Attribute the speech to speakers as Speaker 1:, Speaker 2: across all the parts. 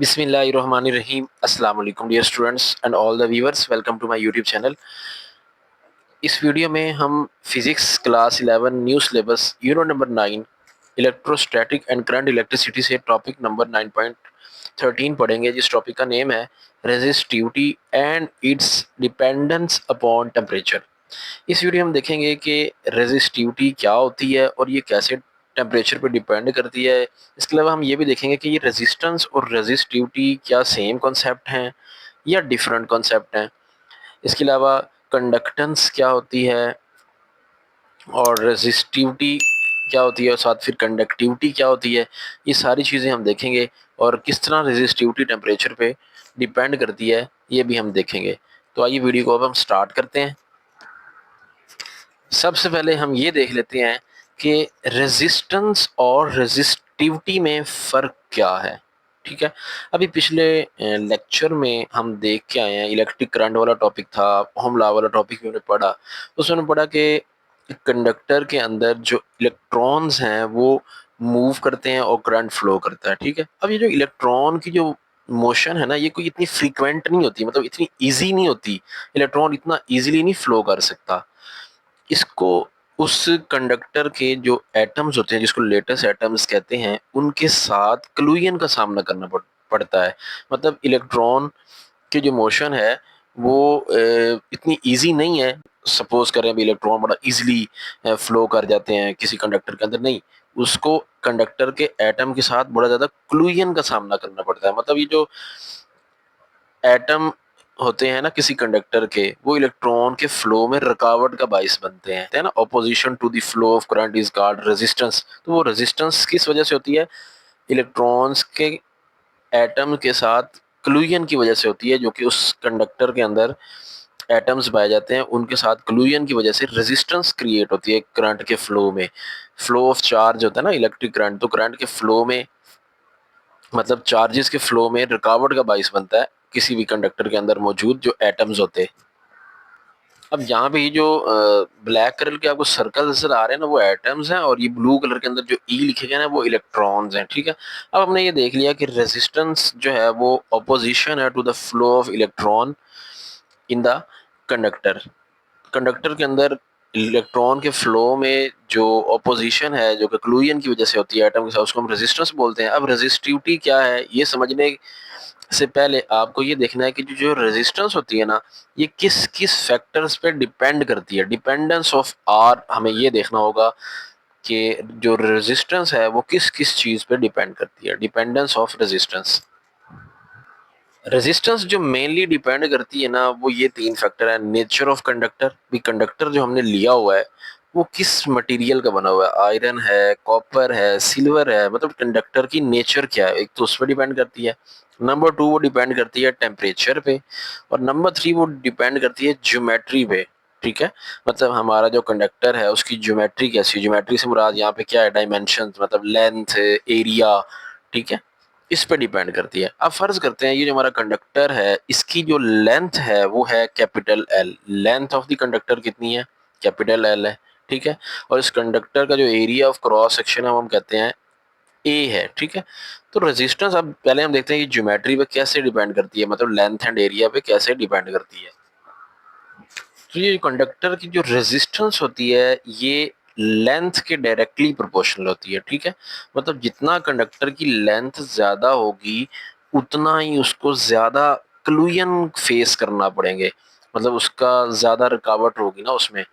Speaker 1: बिस्मिल्लाहिर्रहमानिर्रहीम अस्सलाम वालेकुम dear students and all the viewers, welcome to my YouTube channel. इस वीडियो में हम physics class 11 new syllabus unit number 9 electrostatic and current electricity से topic number 9.13 पढ़ेंगे, जिस टॉपिक का नेम है resistivity and its dependence upon temperature. इस video में हम देखेंगे कि रेजिस्टिविटी क्या होती है और ये कैसे टेम्परेचर पर डिपेंड करती है। इसके अलावा हम ये भी देखेंगे कि ये रेजिस्टेंस और रेजिस्टिविटी क्या सेम कॉन्सेप्ट हैं या डिफरेंट कॉन्सेप्ट हैं। इसके अलावा कंडक्टेंस क्या होती है और रेजिस्टिविटी क्या होती है और साथ फिर कंडक्टिविटी क्या होती है, ये सारी चीज़ें हम देखेंगे। और किस तरह रेजिस्टिविटी टेम्परेचर पे डिपेंड करती है ये भी हम देखेंगे। तो आइए वीडियो को अब हम स्टार्ट करते हैं। सबसे पहले हम ये देख लेते हैं कि रेजिस्टेंस और रेजिस्टिविटी में फ़र्क क्या है। ठीक है, अभी पिछले लेक्चर में हम देख के आए हैं, इलेक्ट्रिक करंट वाला टॉपिक था, ओहम लॉ वाला टॉपिक भी हमने पढ़ा। उसमें हमने पढ़ा कि कंडक्टर के अंदर जो इलेक्ट्रॉन्स हैं वो मूव करते हैं और करंट फ्लो करता है। ठीक है, अब ये जो इलेक्ट्रॉन की जो मोशन है ना, ये कोई इतनी फ्रीक्वेंट नहीं होती, मतलब इतनी ईजी नहीं होती। इलेक्ट्रॉन इतना ईजिली नहीं फ्लो कर सकता। इसको उस कंडक्टर के जो एटम्स होते हैं, जिसको लेटेस्ट एटम्स कहते हैं, उनके साथ क्लूजन का सामना करना पड़ता है। मतलब इलेक्ट्रॉन की जो मोशन है वो इतनी इजी नहीं है। सपोज करें अभी इलेक्ट्रॉन बड़ा इजीली फ्लो कर जाते हैं किसी कंडक्टर के अंदर, नहीं, उसको कंडक्टर के एटम के साथ बड़ा ज़्यादा क्लूजन का सामना करना पड़ता है। मतलब ये जो एटम होते हैं ना किसी कंडक्टर के, वो इलेक्ट्रॉन के फ्लो में रुकावट का बाइस बनते हैं, है ना। Opposition to the flow of current is called resistance. तो वो रेजिस्टेंस किस वजह से होती है? इलेक्ट्रॉन्स के एटम के साथ क्लूजन की वजह से होती है, जो कि उस कंडक्टर के अंदर एटम्स पाए जाते हैं, उनके साथ क्लूजन की वजह से रेजिस्टेंस क्रिएट होती है करंट के फ्लो में। फ्लो ऑफ चार्ज होता है ना इलेक्ट्रिक करंट, तो करंट के फ्लो में मतलब चार्जेस के फ्लो में रुकावट का बाइस बनता है किसी भी कंडक्टर के अंदर मौजूद जो एटम्स होते हैं। अब यहाँ पे ये जो ब्लैक कलर के आपको सर्कल नजर आ रहे हैं ना, वो एटम्स हैं, और ये ब्लू कलर के अंदर जो ई लिखे गए ना, वो इलेक्ट्रॉन्स हैं। ठीक है, अब हमने ये देख लिया कि रेजिस्टेंस जो है वो ऑपोजिशन है to the flow of electron in the conductor. Conductor के अंदर इलेक्ट्रॉन के फ्लो में जो ऑपोजिशन है, जो कि क्लूजन की वजह से होती है एटम के साथ, उसको हम रेजिस्टेंस बोलते हैं। अब रेजिस्टिविटी क्या है ये समझने से पहले आपको ये देखना है कि जो जो रेजिस्टेंस होती है ना, ये किस किस फैक्टर्स पे डिपेंड करती है। डिपेंडेंस ऑफ आर हमें ये देखना होगा कि जो रेजिस्टेंस है वो किस किस चीज़ पे डिपेंड करती है। डिपेंडेंस ऑफ रेजिस्टेंस, रेजिस्टेंस जो मेनली डिपेंड करती है ना, वो ये तीन फैक्टर है। नेचर ऑफ कंडक्टर, भी कंडक्टर जो हमने लिया हुआ है वो किस मटेरियल का बना हुआ है, आयरन है, कॉपर है, सिल्वर है, मतलब कंडक्टर की नेचर क्या है, एक तो उस पर डिपेंड करती है। नंबर टू, वो डिपेंड करती है टेम्परेचर पे। और नंबर थ्री, वो डिपेंड करती है ज्योमेट्री पे। ठीक है, मतलब हमारा जो कंडक्टर है उसकी ज्योमेट्री कैसी है। ज्योमेट्री से मुराद यहाँ पे क्या है? डायमेंशन, मतलब लेंथ, एरिया। ठीक है, इस पे डिपेंड करती है। अब फर्ज करते हैं ये जो हमारा कंडक्टर है, इसकी जो लेंथ है वो है capital L. Length of the conductor कितनी है? कैपिटल एल है। ठीक है, और इस कंडक्टर का जो एरिया ऑफ क्रॉस सेक्शन है वो हम कहते हैं ए है। ठीक है, तो रेजिस्टेंस, अब पहले हम देखते हैं कि ज्योमेट्री पे कैसे डिपेंड करती है, मतलब लेंथ एंड एरिया पे कैसे डिपेंड करती है। तो ये कंडक्टर की जो रेजिस्टेंस होती है ये लेंथ के डायरेक्टली प्रोपोर्शनल होती है। ठीक है, मतलब जितना कंडक्टर की लेंथ ज्यादा होगी उतना ही उसको ज्यादा क्लूजन फेस करना पड़ेंगे, मतलब उसका ज्यादा रुकावट होगी ना उसमें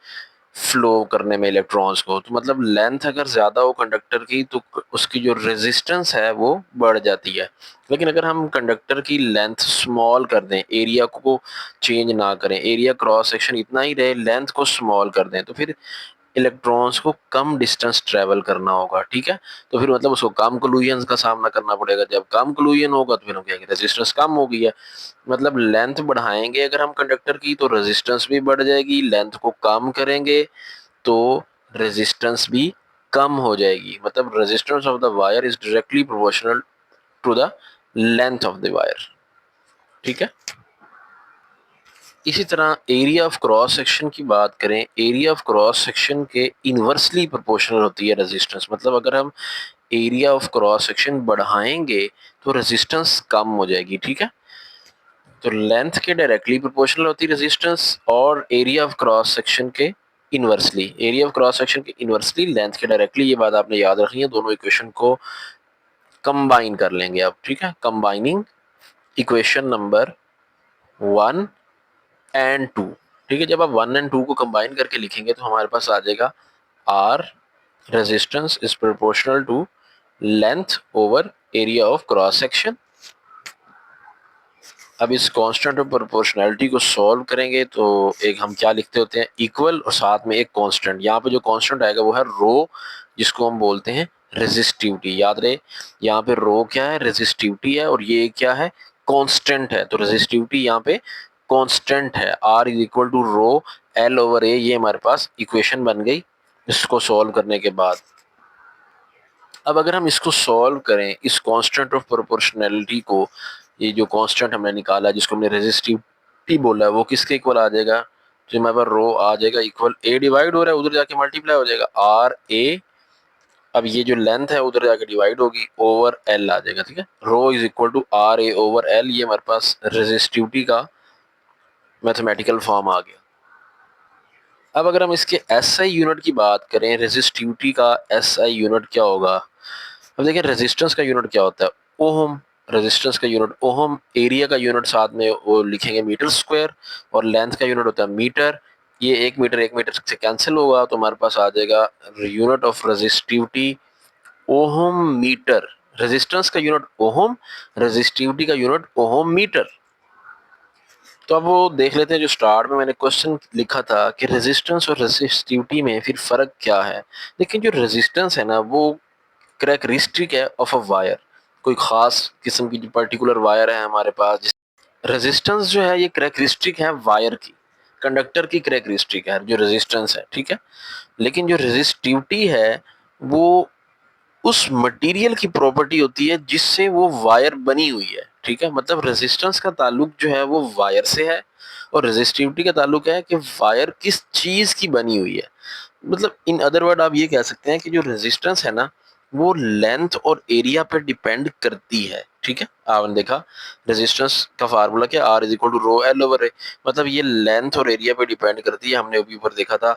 Speaker 1: फ्लो करने में इलेक्ट्रॉन्स को। तो मतलब लेंथ अगर ज़्यादा हो कंडक्टर की तो उसकी जो रेजिस्टेंस है वो बढ़ जाती है। लेकिन अगर हम कंडक्टर की लेंथ स्मॉल कर दें, एरिया को चेंज ना करें, एरिया क्रॉस सेक्शन इतना ही रहे, लेंथ को स्मॉल कर दें, तो फिर इलेक्ट्रॉन्स को कम डिस्टेंस ट्रेवल करना होगा। ठीक है, तो फिर मतलब उसको कम कोलूजन का सामना करना पड़ेगा। जब कम कोलूजन होगा तो फिर हम कहेंगे रेजिस्टेंस कम हो गई है। मतलब लेंथ बढ़ाएंगे अगर हम कंडक्टर की तो रेजिस्टेंस भी बढ़ जाएगी, लेंथ को कम करेंगे तो रेजिस्टेंस भी कम हो जाएगी। मतलब resistance of the wire is directly proportional to the length of the wire. ठीक है, इसी तरह एरिया ऑफ क्रॉस सेक्शन की बात करें, एरिया ऑफ क्रॉस सेक्शन के इनवर्सली प्रोपोर्शनल होती है रेजिस्टेंस। मतलब अगर हम एरिया ऑफ क्रॉस सेक्शन बढ़ाएंगे तो रेजिस्टेंस कम हो जाएगी, ठीक है। तो लेंथ के डायरेक्टली प्रोपोर्शनल होती है रेजिस्टेंस, और एरिया ऑफ क्रॉस सेक्शन के inversely, area of cross section के इनवर्सली लेंथ के डायरेक्टली। ये बात आपने याद रखनी है, दोनों इक्वेशन को कंबाइन कर लेंगे अब, ठीक है। कंबाइनिंग इक्वेशन नंबर 1 एंड 2, ठीक है। जब आप 1 एंड 2 को कंबाइन करके लिखेंगे तो हमारे पास आ जाएगा R resistance is proportional to length over area of cross section. अब इस कांस्टेंट ऑफ प्रोपोर्शनैलिटी को सॉल्व करेंगे तो एक हम क्या लिखते होते हैं, इक्वल और साथ में एक कांस्टेंट। यहाँ पे जो कांस्टेंट आएगा वो है रो, जिसको हम बोलते हैं रेजिस्टिविटी। याद रहे, यहाँ पे रो क्या है, रेजिस्टिविटी है, और ये क्या है, कांस्टेंट है। तो रेजिस्टिविटी यहाँ पे कांस्टेंट है, R is equal to rho L over A. ये हमारे पास इक्वेशन बन गई इसको सॉल्व करने के बाद। अब अगर हम इसको सॉल्व करें, इस कांस्टेंट ऑफ प्रोपोर्शनैलिटी को, ये जो कांस्टेंट हमने निकाला जिसको हमने रेजिस्टिविटी बोला है, वो किसके इक्वल आ जाएगा, तो हमारे पास रो आ जाएगा इक्वल ए डिवाइड हो रहा है, उधर जाके मल्टीप्लाई हो जाएगा आर ए। अब ये जो लेंथ है उधर जाके डिवाइड होगी, ओवर एल आ जाएगा, ठीक है। Rho is equal to R A over L, ये हमारे पास रेजिस्टिविटी का मैथमेटिकल फॉर्म आ गया। अब अगर हम इसके एसआई यूनिट की बात करें, रेजिस्टिविटी का एसआई यूनिट क्या होगा। अब देखिए रेजिस्टेंस का यूनिट क्या होता है, ओहम। रेजिस्टेंस का यूनिट ओहम, एरिया का यूनिट साथ में वो लिखेंगे मीटर स्क्वायर, और लेंथ का यूनिट होता है मीटर। ये एक मीटर से कैंसिल होगा तो हमारे पास आ जाएगा unit of resistivity ohm metre. Resistance का यूनिट ओहम, रेजिस्टिविटी का यूनिट ओहम मीटर। तो अब वो देख लेते हैं, जो स्टार्ट में मैंने क्वेश्चन लिखा था कि रेजिस्टेंस और रेजिस्टिविटी में फिर फर्क क्या है। लेकिन जो रेजिस्टेंस है ना, वो करेक्टरिस्टिक है ऑफ अ वायर, कोई खास किस्म की जो पर्टिकुलर वायर है हमारे पास। रेजिस्टेंस जो है ये करेक्टरिस्टिक है वायर की, कंडक्टर की करेक्टरिस्टिक है जो रेजिस्टेंस है, ठीक है। लेकिन जो रेजिस्टिविटी है वो उस मटेरियल की प्रॉपर्टी होती है जिससे वो वायर बनी हुई है, ठीक है। मतलब रेजिस्टेंस का ताल्लुक जो है वो वायर से है, और रेजिस्टिविटी का ताल्लुक है कि वायर किस चीज की बनी हुई है। मतलब इन अदर वर्ड आप ये कह सकते हैं कि जो रेजिस्टेंस है ना, वो लेंथ और एरिया पे डिपेंड करती है, ठीक है। आपने देखा रेजिस्टेंस का फार्मूला क्या, R is equal to rho L over A. मतलब ये लेंथ और एरिया पे डिपेंड करती है। हमने अभी ऊपर देखा था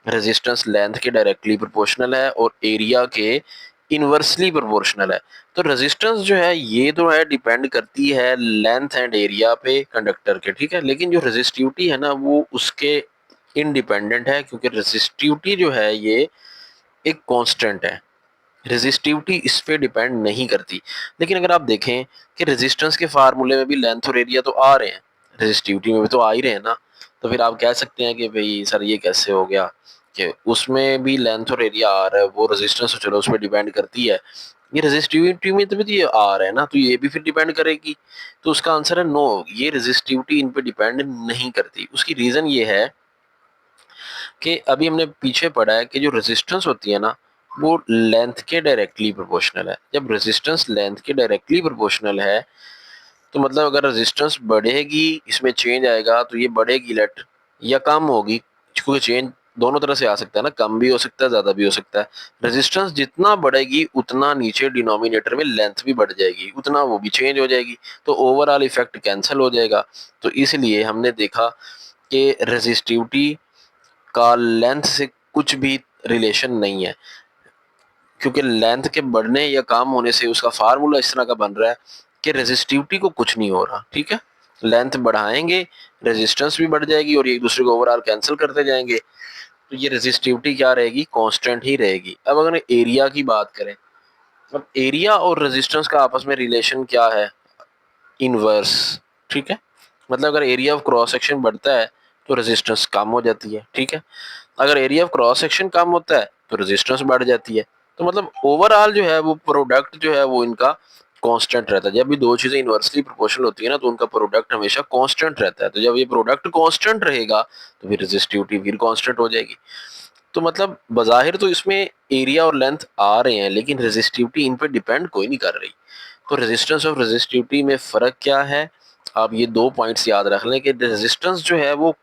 Speaker 1: रेजिस्टेंस लेंथ के डायरेक्टली प्रोपोर्शनल है और एरिया के इनवर्सली प्रोपोर्शनल है। तो रेजिस्टेंस जो है ये तो है डिपेंड करती है लेंथ एंड एरिया पे कंडक्टर के, ठीक है। लेकिन जो रेजिस्टिविटी है ना, वो उसके इंडिपेंडेंट है, क्योंकि रेजिस्टिविटी जो है ये एक कांस्टेंट है। रेजिस्टिविटी इस पे डिपेंड नहीं करती। लेकिन अगर आप देखें कि रेजिस्टेंस के फार्मूले में भी लेंथ और एरिया तो आ रहे हैं, रेजिस्टिविटी में भी तो आ ही रहे हैं ना, तो फिर आप कह सकते हैं कि भाई सर ये कैसे हो गया कि उसमें भी लेंथ और एरिया आ रहा है, वो रेजिस्टेंस तो चलो उस पर डिपेंड करती है, ये रेजिस्टिविटी में तो भी ये आ रहा है ना, तो ये भी फिर डिपेंड करेगी। तो उसका आंसर है नो, ये रेजिस्टिविटी इन पे डिपेंड नहीं करती। उसकी रीजन ये है कि अभी हमने पीछे पढ़ा है कि जो रेजिस्टेंस होती है ना, वो लेंथ के डायरेक्टली प्रोपोर्शनल है। जब रेजिस्टेंस लेंथ के डायरेक्टली प्रोपोर्शनल है तो मतलब अगर रेजिस्टेंस बढ़ेगी, इसमें चेंज आएगा, तो ये बढ़ेगी लेट या कम होगी, क्योंकि चेंज दोनों तरह से आ सकता है ना, कम भी हो सकता है ज्यादा भी हो सकता है। रेजिस्टेंस जितना बढ़ेगी उतना नीचे डिनोमिनेटर में लेंथ भी बढ़ जाएगी, उतना वो भी चेंज हो जाएगी, तो ओवरऑल इफेक्ट कैंसिल हो जाएगा। तो इसलिए हमने देखा कि रेजिस्टिविटी का लेंथ से कुछ भी रिलेशन नहीं है, क्योंकि लेंथ के बढ़ने या कम होने से उसका फार्मूला इस तरह का बन रहा है कि रेजिस्टिविटी को कुछ नहीं हो रहा, ठीक है। लेंथ बढ़ाएंगे, रेजिस्टेंस भी बढ़ जाएगी, और एक दूसरे को ओवरऑल कैंसिल करते जाएंगे, तो ये रेजिस्टिविटी क्या रहेगी, कांस्टेंट ही रहेगी। अब अगर एरिया की बात करें, अब एरिया और रेजिस्टेंस का आपस में रिलेशन क्या है, इनवर्स, ठीक है। मतलब अगर एरिया ऑफ क्रॉस सेक्शन बढ़ता है तो रेजिस्टेंस कम हो जाती है, ठीक है। अगर एरिया ऑफ क्रॉस सेक्शन कम होता है तो रेजिस्टेंस बढ़ जाती है। तो मतलब ओवरऑल जो है वो प्रोडक्ट जो है वो इनका कांस्टेंट रहता है। जब भी दो चीजें इनवर्सली प्रोपोर्शनल होती है ना, तो उनका प्रोडक्ट हमेशा कांस्टेंट रहता है। तो जब ये प्रोडक्ट कांस्टेंट रहेगा तो फिर रेजिस्टिविटी फिर कांस्टेंट हो जाएगी। तो मतलब बज़ाहिर तो इसमें एरिया और लेंथ आ रहे हैं, लेकिन रेजिस्टिविटी इन पे डिपेंड कोई नहीं कर रही। तो रेजिस्टेंस और रेजिस्टिविटी में फ़र्क क्या है, आप ये दो पॉइंट्स याद रख लें कि रेजिस्टेंस जो है वो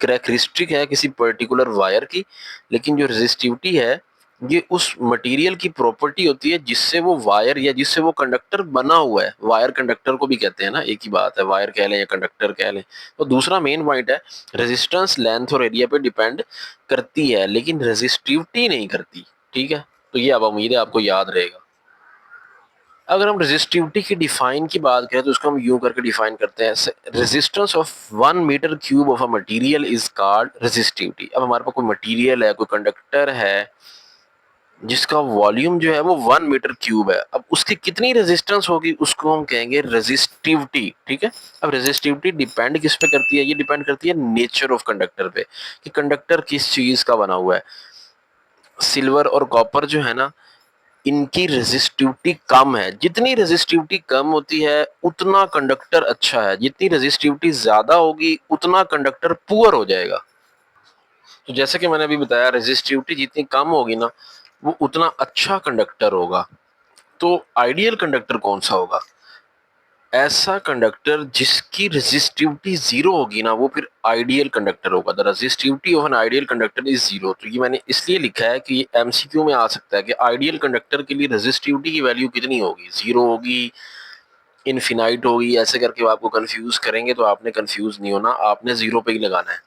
Speaker 1: करेक्टरिस्टिक है किसी पर्टिकुलर वायर की, लेकिन जो रेजिस्टिविटी है ये उस मटेरियल की प्रॉपर्टी होती है जिससे वो वायर या जिससे वो कंडक्टर बना हुआ है। वायर कंडक्टर को भी कहते हैं ना, एक ही बात है, वायर कह लें या कंडक्टर कह लें। तो दूसरा मेन पॉइंट है, रेजिस्टेंस लेंथ और एरिया पे डिपेंड करती है लेकिन रेजिस्टिविटी नहीं करती। ठीक है, तो ये अब उम्मीद है आपको याद रहेगा। अगर हम रेजिस्टिविटी की डिफाइन की बात करें तो उसको हम यूं करके डिफाइन करते हैं, resistance of 1 metre cube of a material is called resistivity. अब हमारे पास कोई मटेरियल है, कोई कंडक्टर है जिसका वॉल्यूम जो है वो 1 मीटर क्यूब है, अब उसकी कितनी रेजिस्टेंस होगी उसको हम कहेंगे रेजिस्टिविटी। ठीक है, अब रेजिस्टिविटी डिपेंड किस पे करती है, ये डिपेंड करती है नेचर ऑफ कंडक्टर पे, कि कंडक्टर किस चीज का बना हुआ है। सिल्वर और कॉपर जो है ना, इनकी रेजिस्टिविटी कम है। जितनी रेजिस्टिविटी कम होती है उतना कंडक्टर अच्छा है, जितनी रेजिस्टिविटी ज्यादा होगी उतना कंडक्टर पुअर हो जाएगा। तो जैसे कि मैंने अभी बताया, रेजिस्टिविटी जितनी कम होगी ना वो उतना अच्छा कंडक्टर होगा। तो आइडियल कंडक्टर कौन सा होगा? ऐसा कंडक्टर जिसकी रेजिस्टिविटी जीरो होगी ना वो फिर आइडियल कंडक्टर होगा। The resistivity of an ideal conductor is zero. तो ये मैंने इसलिए लिखा है कि ये एमसीक्यू में आ सकता है कि आइडियल कंडक्टर के लिए रेजिस्टिविटी की वैल्यू कितनी होगी, जीरो होगी, इनफिनाइट होगी, ऐसे करके वो आपको कंफ्यूज करेंगे। तो आपने कंफ्यूज नहीं होना, आपने जीरो पे ही लगाना है।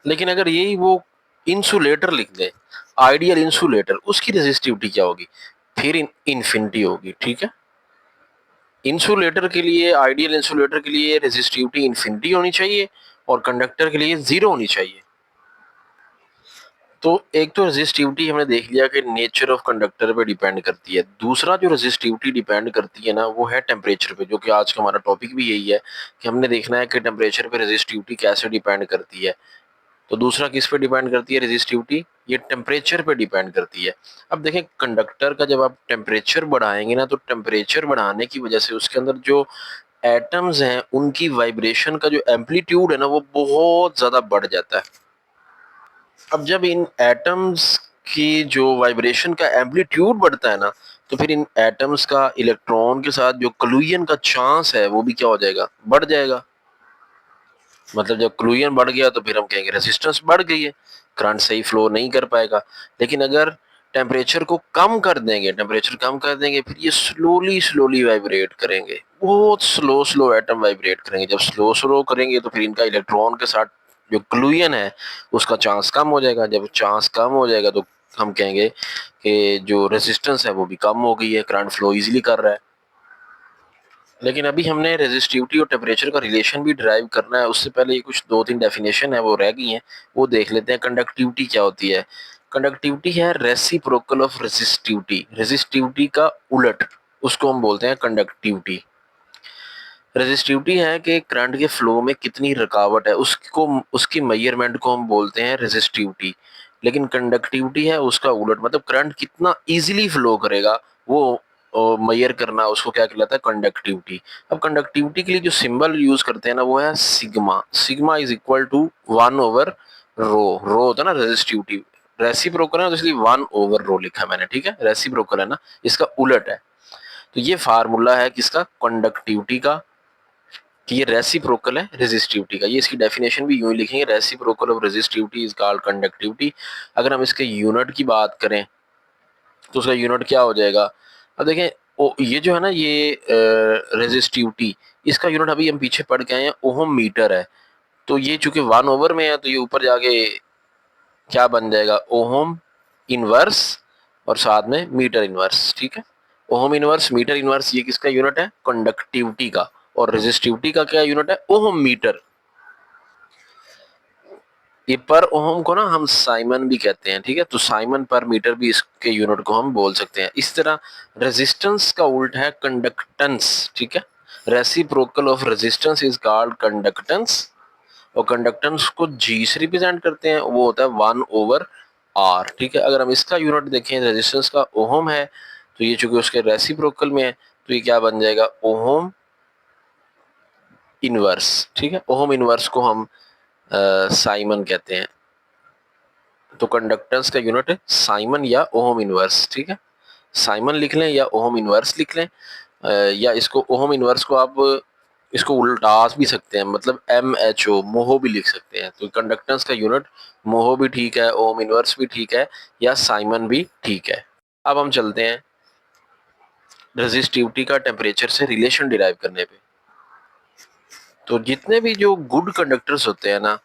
Speaker 1: लेकिन अगर यही वो इंसुलेटर लिख दे, आइडियल इंसुलेटर, उसकी रेजिस्टिविटी क्या होगी? फिर इन्फिनिटी होगी। ठीक है, इंसुलेटर के लिए, आइडियल इंसुलेटर के लिए रेजिस्टिविटी इन्फिनिटी होनी चाहिए और कंडक्टर के लिए जीरो होनी चाहिए। तो एक तो रेजिस्टिविटी हमने देख लिया कि नेचर ऑफ कंडक्टर पे डिपेंड करती है। दूसरा जो रेजिस्टिविटी डिपेंड करती है ना वो है टेम्परेचर पे, जो कि आज का हमारा टॉपिक भी यही है कि हमने देखना है कि टेम्परेचर पे रेजिस्टिविटी कैसे डिपेंड करती है। तो दूसरा किस पे डिपेंड करती है रेजिस्टिविटी? ये टेम्परेचर पे डिपेंड करती है। अब देखें, कंडक्टर का जब आप टेम्परेचर बढ़ाएंगे ना तो टेम्परेचर बढ़ाने की वजह से उसके अंदर जो एटम्स हैं उनकी वाइब्रेशन का जो एम्पलीट्यूड है ना वो बहुत ज्यादा बढ़ जाता है। अब जब इन एटम्स की जो वाइब्रेशन का एम्पलीट्यूड बढ़ता है ना तो फिर इन एटम्स का इलेक्ट्रॉन के साथ जो कोलिजन का चांस है वो भी क्या हो जाएगा, बढ़ जाएगा। मतलब जब कोलिजन बढ़ गया तो फिर हम कहेंगे रेजिस्टेंस बढ़ गई है, करंट सही फ्लो नहीं कर पाएगा। लेकिन अगर टेम्परेचर को कम कर देंगे, टेम्परेचर कम कर देंगे, फिर ये स्लोली स्लोली वाइब्रेट करेंगे, बहुत स्लो स्लो एटम वाइब्रेट करेंगे। जब स्लो स्लो करेंगे तो फिर इनका इलेक्ट्रॉन के साथ जो कोलिजन है उसका चांस कम हो जाएगा। जब चांस कम हो जाएगा तो हम कहेंगे कि जो रेजिस्टेंस है वो भी कम हो गई है, करंट फ्लो इजीली कर रहा है। लेकिन अभी हमने रेजिस्टिविटी और टेम्परेचर का रिलेशन भी ड्राइव करना है, उससे पहले ये कुछ दो तीन डेफिनेशन है वो रह गई हैं, वो देख लेते हैं। कंडक्टिविटी क्या होती है? कंडक्टिविटी है रेसिप्रोकल ऑफ रेजिस्टिविटी, रेजिस्टिविटी का उलट, उसको हम बोलते हैं कंडक्टिविटी। रेजिस्टिविटी है कि करंट के फ्लो में कितनी रुकावट है, उसको, उसकी मेजरमेंट को हम बोलते हैं रेजिस्टिविटी। लेकिन कंडक्टिविटी है उसका उलट, मतलब करंट कितना इजीली फ्लो करेगा वो मेजर करना, उसको क्या कहलाता है, कंडक्टिविटी। अब कंडक्टिविटी के लिए जो सिंबल यूज करते हैं ना वो है sigma. Sigma is equal to 1/रो। रो होता है ना रेजिस्टिविटी, रेसिप्रोकल है तो इसलिए 1/रो लिखा है मैंने। ठीक है, रेसिप्रोकल है ना, इसका उलट है। तो ये फार्मूला है किसका, कंडक्टिविटी का, कि ये रेसिप्रोकल है रेजिस्टिविटी का। ये इसकी डेफिनेशन भी यूं ही लिखेंगे, reciprocal of resistivity is called conductivity. अगर हम इसके यूनिट की बात करें तो उसका यूनिट क्या हो जाएगा? अब देखें, ये जो है ना, ये रेजिस्टिविटी, इसका यूनिट अभी हम पीछे पढ़ के आए हैं, ओहम मीटर है। तो ये चूंकि 1/, में है तो ये ऊपर जाके क्या बन जाएगा, ओहम इनवर्स और साथ में मीटर इनवर्स। ठीक है, ओहम इनवर्स, मीटर इनवर्स, ये किसका यूनिट है, कंडक्टिविटी का। और रेजिस्टिविटी का क्या यूनिट है, ओहम मीटर। ये पर ओहम को ना हम साइमन भी कहते हैं। ठीक है, तो साइमन पर मीटर भी इसके यूनिट को हम बोल सकते हैं। इस तरह रेजिस्टेंस का उल्ट है कंडक्टेंस। ठीक है, reciprocal of resistance is called conductance. और कंडक्टेंस को जी से रिप्रेजेंट करते हैं, वो होता है 1/r। ठीक है, अगर हम इसका यूनिट देखें, रेजिस्टेंस का ओहम है, तो ये चूंकि उसके रेसिप्रोकल में है तो ये क्या बन जाएगा, ओहम इनवर्स। ठीक है, ओहम इनवर्स को हम साइमन कहते हैं। तो कंडक्टेंस का यूनिट है साइमन या ओहम इनवर्स। ठीक है, साइमन लिख लें या ओहम इनवर्स लिख लें, या इसको ओहम इनवर्स को आप इसको उल्टा भी सकते हैं, मतलब MHO मोहो भी लिख सकते हैं। तो कंडक्टेंस का यूनिट मोहो भी ठीक है, ओम इनवर्स भी ठीक है, या साइमन भी ठीक है। अब हम चलते हैं रेजिस्टिविटी का टेम्परेचर से रिलेशन डिराइव करने पे। तो जितने भी जो गुड कंडक्टर्स होते हैं ना,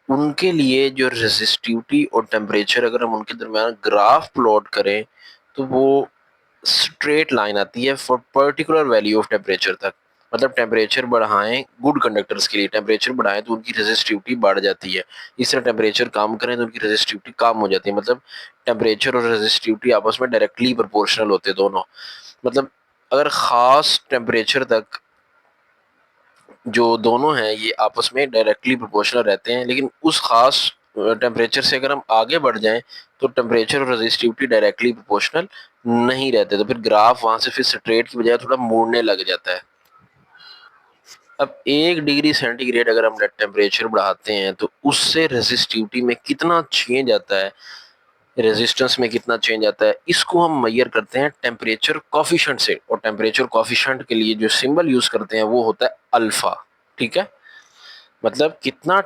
Speaker 1: उनके लिए जो रेजिस्टिविटी और टेम्परेचर अगर हम उनके दरमियान ग्राफ प्लॉट करें तो वो स्ट्रेट लाइन आती है for particular value of temperature तक। मतलब टेम्परेचर बढ़ाएं गुड कंडक्टर्स के लिए, टेम्परेचर बढ़ाएं तो उनकी रेजिस्टिविटी बढ़ जाती है। इस तरह टेम्परेचर कम करें तो उनकी रेजिस्टिविटी कम हो जाती है। मतलब टेम्परेचर और रेजिस्टिविटी आपस में डायरेक्टली प्रोपोर्शनल होते हैं दोनों। मतलब अगर खास टेम्परेचर तक जो दोनों हैं ये आपस में डायरेक्टली प्रोपोर्शनल रहते हैं, लेकिन उस खास टेम्परेचर से अगर हम आगे बढ़ जाएं तो टेम्परेचर और रेजिस्टिविटी डायरेक्टली प्रोपोर्शनल नहीं रहते। तो फिर ग्राफ वहां से फिर स्ट्रेट की बजाय थोड़ा मुड़ने लग जाता है। अब 1 डिग्री सेंटीग्रेड अगर हम टेम्परेचर बढ़ाते हैं तो उससे रेजिस्टिविटी में कितना चेंज आता है, रेजिस्टेंस में कितना चेंज आता है, इसको हम मेजर करते हैं टेम्परेचर कॉफिशेंट से। और टेम्परेचर कॉफिशेंट के लिए जो सिंबल यूज करते हैं वो होता है अल्फा। ठीक है, मतलब कितना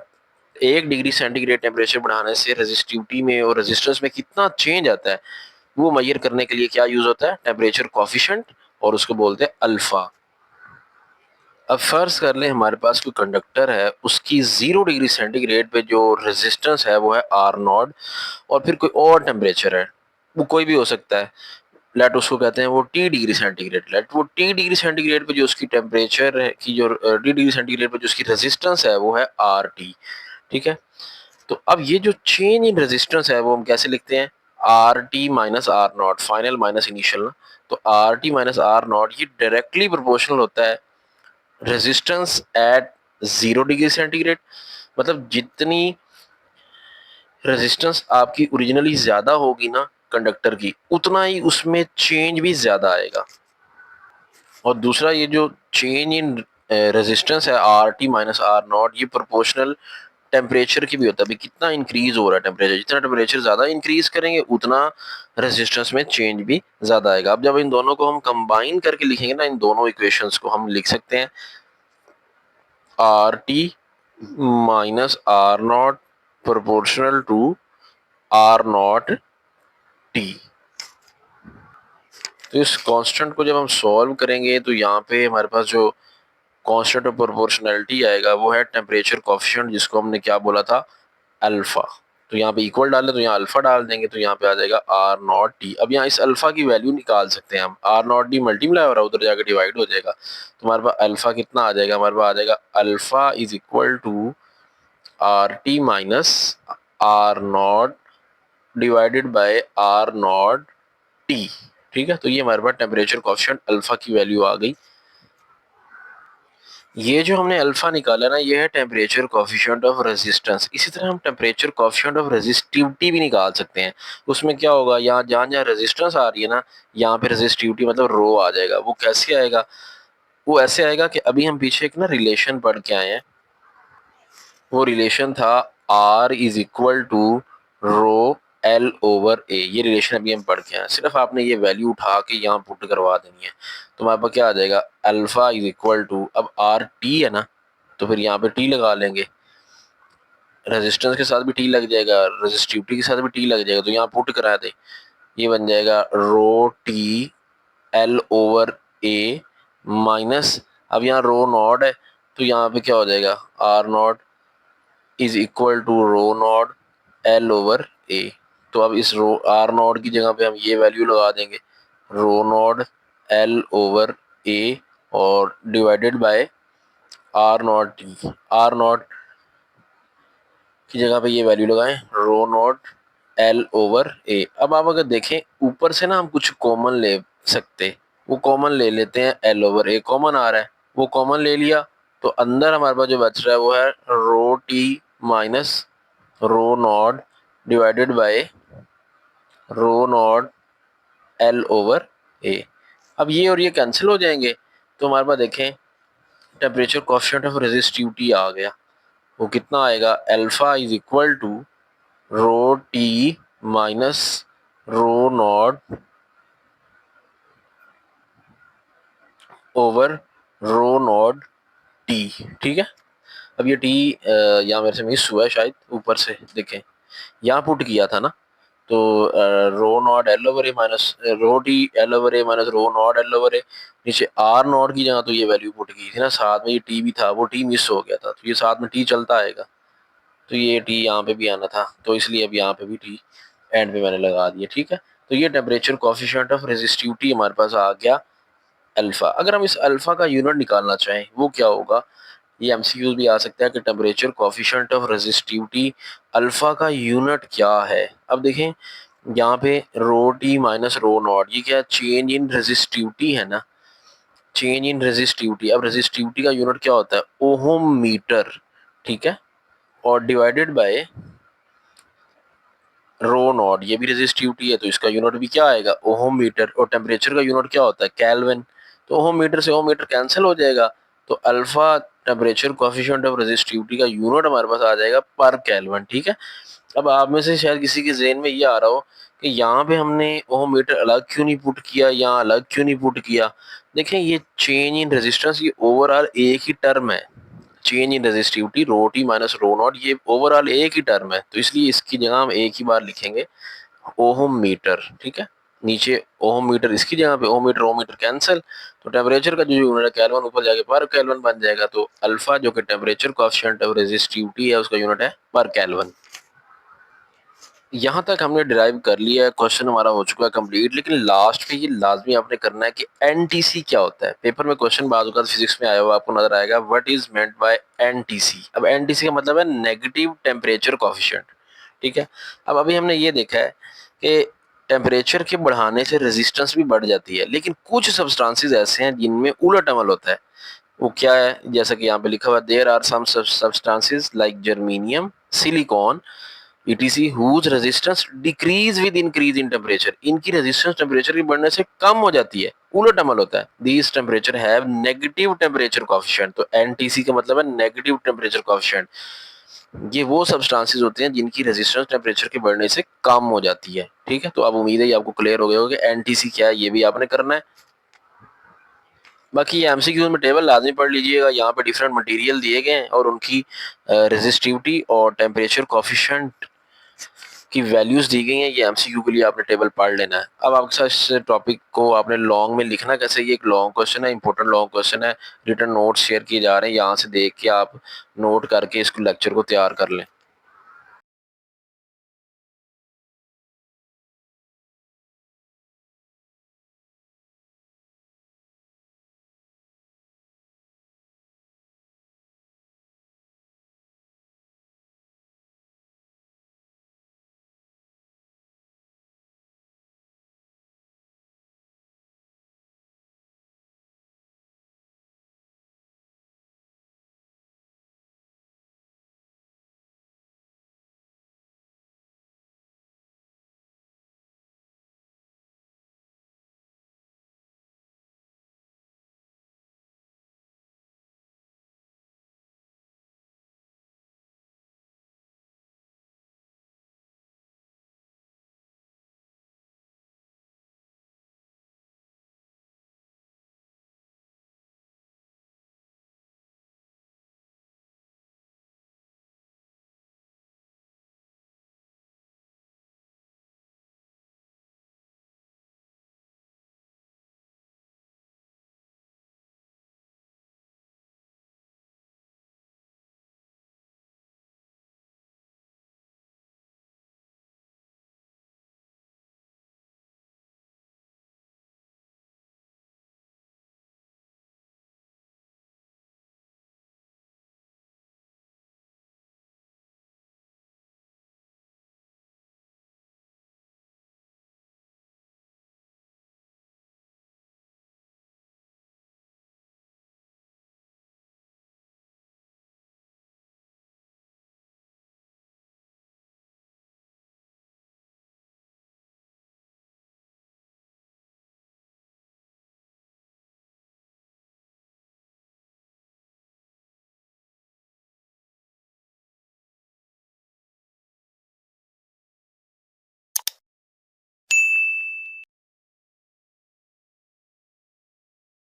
Speaker 1: 1 डिग्री सेंटीग्रेड टेम्परेचर बढ़ाने से रेजिस्टिविटी में और रेजिस्टेंस में कितना चेंज आता है, वो मेजर करने के लिए क्या यूज होता है, टेम्परेचर कॉफिशेंट, और उसको बोलते हैं अल्फा। अब फर्ज कर ले हमारे पास कोई कंडक्टर है, उसकी 0 डिग्री सेंटीग्रेड पे जो रेजिस्टेंस है वो है R0, और फिर कोई और टेम्परेचर है, वो कोई भी हो सकता है, लेट उसको कहते हैं वो T डिग्री सेंटीग्रेड। लेट वो T डिग्री सेंटीग्रेड पे जो उसकी टेम्परेचर है की जो T डिग्री सेंटीग्रेड पे जो उसकी रेजिस्टेंस है वो है RT। ठीक है, तो अब ये जो चेंज इन रेजिस्टेंस है वो हम कैसे लिखते हैं, RT minus R0, final minus initial ना। तो RT माइनस R0 ये डायरेक्टली प्रोपोर्शनल होता है रेजिस्टेंस एट 0 डिग्री सेंटीग्रेड। मतलब जितनी रेजिस्टेंस आपकी ओरिजिनली ज्यादा होगी ना कंडक्टर की, उतना ही उसमें चेंज भी ज्यादा आएगा। और दूसरा ये जो चेंज इन रेजिस्टेंस है RT माइनस R0, ये प्रोपोर्शनल टेम्परेचर की भी होता है। अभी कितना इंक्रीज हो रहा है टेम्परेचर, जितना टेम्परेचर ज्यादा इंक्रीज करेंगे उतना रेजिस्टेंस में चेंज भी ज्यादा आएगा। अब जब इन दोनों को हम कंबाइन करके लिखेंगे ना, इन दोनों इक्वेशंस को हम लिख सकते हैं RT minus R0 proportional to R0T। तो इस कांस्टेंट को जब हम सॉल्व करेंगे तो यहाँ पे हमारे पास जो कांस्टेंट ऑफ प्रोपोर्शनैलिटी आएगा वो है टेम्परेचर कोफिशिएंट, जिसको हमने क्या बोला था, अल्फा। तो यहाँ पे इक्वल डाले तो यहाँ अल्फा डाल देंगे, तो यहाँ पे आ जाएगा R0T। अब यहाँ इस अल्फा की वैल्यू निकाल सकते हैं हम, R0D मल्टीप्लाई हो रहा है उधर जाकर डिवाइड हो जाएगा, तो हमारे पास अल्फा कितना आ जाएगा, हमारे पास आ जाएगा alpha is equal to RT minus R0 divided by R0T। ठीक है, तो ये हमारे पास टेम्परेचर कोफिशिएंट अल्फा की वैल्यू आ गई। ये जो हमने अल्फा निकाला ना, ये है टेम्परेचर कोफिशिएंट ऑफ रेजिस्टेंस। इसी तरह हम टेम्परेचर कोफिशिएंट ऑफ रेजिस्टिविटी भी निकाल सकते हैं। उसमें क्या होगा, यहाँ जहाँ जहाँ रेजिस्टेंस आ रही है ना, यहाँ पे रेजिस्टिविटी मतलब रो आ जाएगा। वो कैसे आएगा, वो ऐसे आएगा कि अभी हम पीछे एक ना रिलेशन पढ़ के आए हैं, वो रिलेशन था R is equal to rho L/A। ये रिलेशन अभी हम पढ़ के आए, सिर्फ आपने ये वैल्यू उठा के यहाँ पुट करवा देनी है, तो हमारे पास क्या आ जाएगा, अल्फा इज इक्वल टू, अब RT है ना, तो फिर यहाँ पे T लगा लेंगे, रेजिस्टेंस के साथ भी T लग जाएगा, रेजिस्टिविटी के साथ भी T लग जाएगा, तो यहाँ पुट करा दे, ये बन जाएगा रो T L/A माइनस, अब यहाँ रो नॉट है तो यहाँ पे क्या हो जाएगा, R0 is equal to rho naught L/A। तो अब इस रो R0 की जगह पे हम ये वैल्यू लगा देंगे, रो नॉट L/A, और डिवाइडेड बाय R0T। R0 की जगह पे ये वैल्यू लगाएं, रो नॉट L/A। अब आप अगर देखें ऊपर से ना हम कुछ कॉमन ले सकते, वो कॉमन ले लेते हैं, L/A कॉमन आ रहा है, वो कॉमन ले लिया, तो अंदर हमारे पास जो बच रहा है वो है rho T minus rho naught divided by rho naught L/A। अब ये और ये कैंसिल हो जाएंगे, तो हमारे पास देखें टेम्परेचर कोफिशिएंट ऑफ रेजिस्टिविटी आ गया। वो कितना आएगा, alpha is equal to rho T minus rho naught over rho naught T, ठीक है। अब ये टी यहाँ मेरे से मिस हुआ है शायद, ऊपर से देखें यहाँ पुट किया था ना, तो rho naught L over A minus rho T L over A minus rho naught L over A, नीचे आर नॉट की जगह तो ये वैल्यू पुट की थी ना, साथ में ये टी भी था, वो टी मिस हो गया था, तो ये साथ में टी चलता आएगा, तो ये टी यहाँ पे भी आना था, तो इसलिए अब यहाँ पे भी टी एंड पे मैंने लगा दिया, ठीक है। तो ये टेम्परेचर कोफिशिएंट ऑफ रेजिस्टिविटी हमारे पास आ गया अल्फा। अगर हम इस अल्फा का यूनिट निकालना चाहें वो क्या होगा, ये एमसीक्यूज भी आ सकता है कि temperature coefficient of resistivity alpha का यूनिट क्या है। अब देखें यहाँ पे rho T minus rho not, ये क्या चेंज इन रेजिस्टिविटी है ना, चेंज इन रेजिस्टिविटी। अब रेजिस्टिविटी का यूनिट क्या होता है, ओहम मीटर, ठीक है, और डिवाइडेड बाय रो नॉट, ये भी रेजिस्टिविटी है तो इसका यूनिट भी क्या आएगा, ओहम मीटर, और टेम्परेचर का यूनिट क्या होता है, केल्विन, तो ओहम मीटर से ओहम मीटर कैंसिल हो जाएगा, तो alpha temperature coefficient of resistivity का यूनिट हमारे पास आ जाएगा पर केल्विन, ठीक है। अब आप में से शायद किसी के ज़हन में ये आ रहा हो कि यहाँ पे हमने ओहम मीटर अलग क्यों नहीं पुट किया, यहाँ अलग क्यों नहीं पुट किया। देखें ये चेंज इन रेजिस्टेंस ये ओवरऑल एक ही टर्म है, change in resistivity rho T minus rho not ये ओवरऑल एक ही टर्म है, तो इसलिए इसकी जगह हम एक ही बार लिखेंगे ओहम मीटर, ठीक है। नीचे ओहम मीटर इसकी जगह पे ओहम मीटर कैंसिल, तो टेम्परेचर का जो यूनिट है केल्विन ऊपर जाके पर केल्विन बन जाएगा, तो अल्फा जो कि टेम्परेचर कोएफिशिएंट ऑफ रेजिस्टिविटी है उसका यूनिट है पर केल्विन। यहाँ तक हमने डिराइव कर लिया है, क्वेश्चन हमारा हो चुका है कंप्लीट, लेकिन लास्ट पे ये लाजमी आपने करना है कि एनटीसी क्या होता है। पेपर में क्वेश्चन बाद फिजिक्स में आया हुआ आपको नजर आएगा, what is meant by NTC. अब एनटीसी का मतलब है नेगेटिव टेम्परेचर कोएफिशिएंट, ठीक है। अब अभी हमने ये देखा है कि टेम्परेचर के बढ़ाने से रेजिस्टेंस भी बढ़ जाती है, लेकिन कुछ सब्सटेंसेस ऐसे हैं जिनमें उलट अमल होता है। वो क्या है, जैसा कि यहाँ पे लिखा हुआ है, there are some substances like germanium, silicon etc whose resistance decrease with increase in temperature, इनकी रेजिस्टेंस टेम्परेचर के बढ़ने से कम हो जाती है, उलट अमल होता है। These temperature have negative temperature coefficient, तो एनटीसी का मतलब है नेगेटिव टेम्परेचर कोएफिशिएंट। ये वो सब्सटेंसेस होते हैं जिनकी रेजिस्टेंस टेम्परेचर के बढ़ने से कम हो जाती है, ठीक है। तो अब उम्मीद है ये आपको क्लियर हो गया होगा कि एनटीसी क्या है, ये भी आपने करना है। बाकी ये एमसीक्यूज में टेबल लाजमी पढ़ लीजिएगा, यहाँ पे डिफरेंट मटेरियल दिए गए हैं और उनकी रेजिस्टिविटी और टेम्परेचर कोएफिशिएंट की वैल्यूज दी गई हैं, ये एमसीक्यू के लिए आपने टेबल पढ़ लेना है। अब आपके साथ इस टॉपिक को आपने लॉन्ग में लिखना कैसे, ये एक लॉन्ग क्वेश्चन है, इंपॉर्टेंट लॉन्ग क्वेश्चन है, रिटन नोट्स शेयर किए जा रहे हैं, यहाँ से देख के आप नोट करके इसको लेक्चर को तैयार कर लें।